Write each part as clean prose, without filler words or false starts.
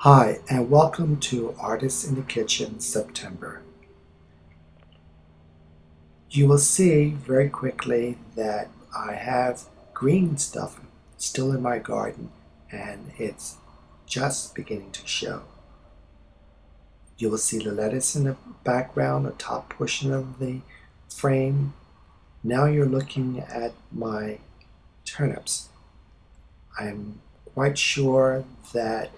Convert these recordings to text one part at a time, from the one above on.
Hi, and welcome to Artists in the Kitchen September. You will see very quickly that I have green stuff still in my garden, and it's just beginning to show. You will see the lettuce in the background, the top portion of the frame. Now you're looking at my turnips. I'm quite sure that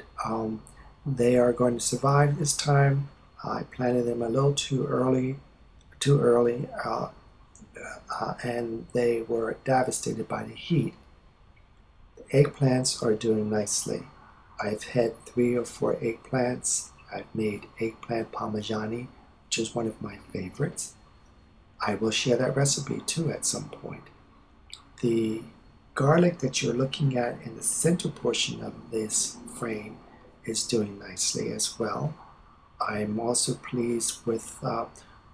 they are going to survive this time. I planted them a little too early, and they were devastated by the heat. The eggplants are doing nicely. I've had 3 or 4 eggplants. I've made eggplant parmigiani, which is one of my favorites. I will share that recipe too at some point. The garlic that you're looking at in the center portion of this frame is doing nicely as well. I'm also pleased with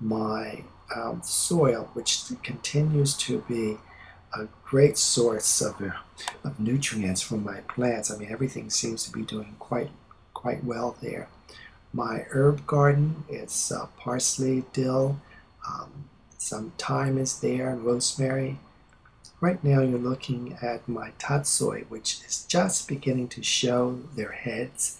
my soil, which continues to be a great source of nutrients for my plants. I mean, everything seems to be doing quite well there. My herb garden is parsley, dill, some thyme is there, and rosemary. Right now you're looking at my tatsoi, which is just beginning to show their heads.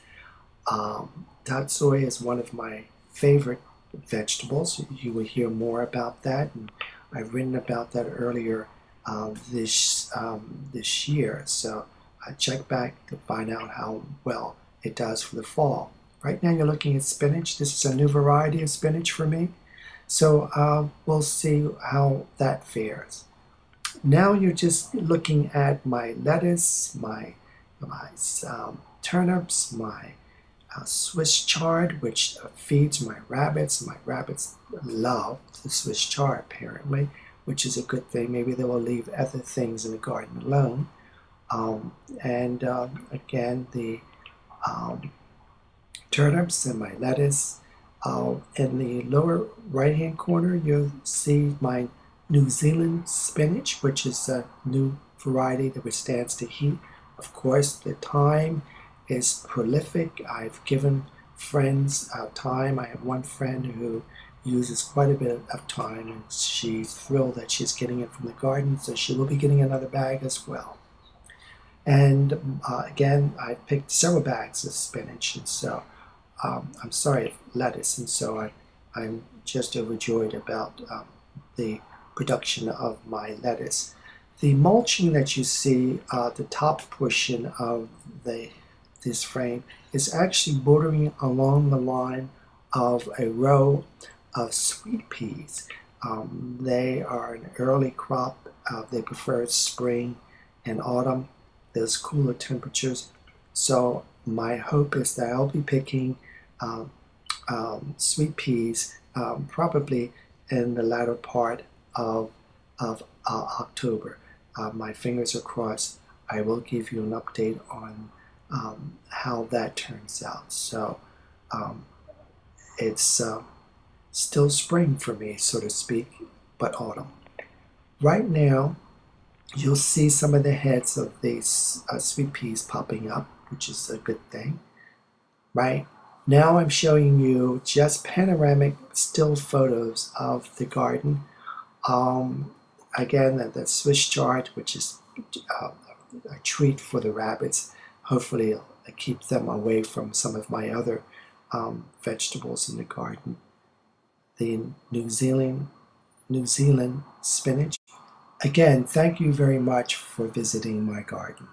Tatsoi is one of my favorite vegetables. You will hear more about that, and I've written about that earlier this year. So check back to find out how well it does for the fall. Right now you're looking at spinach. This is a new variety of spinach for me. So we'll see how that fares. Now you're just looking at my lettuce, my turnips, my Swiss chard, which feeds my rabbits. My rabbits love the Swiss chard, apparently, which is a good thing. Maybe they will leave other things in the garden alone. Again, the turnips and my lettuce. In the lower right-hand corner, you'll see my New Zealand spinach, which is a new variety that withstands the heat. Of course, the thyme is prolific. I've given friends thyme. I have one friend who uses quite a bit of thyme, and she's thrilled that she's getting it from the garden, so she will be getting another bag as well. And again, I picked several bags of spinach, and so I'm sorry, lettuce, and so I'm just overjoyed about the production of my lettuce. The mulching that you see, the top portion of this frame, is actually bordering along the line of a row of sweet peas. They are an early crop. They prefer spring and autumn, those cooler temperatures. So my hope is that I'll be picking sweet peas probably in the latter part of October. My fingers are crossed. I will give you an update on how that turns out. So it's still spring for me, so to speak, but autumn. Right now, you'll see some of the heads of these sweet peas popping up, which is a good thing, right? Now I'm showing you just panoramic still photos of the garden. Again, the Swiss chard, which is a treat for the rabbits. Hopefully it'll keep them away from some of my other vegetables in the garden. The New Zealand spinach. Again, thank you very much for visiting my garden.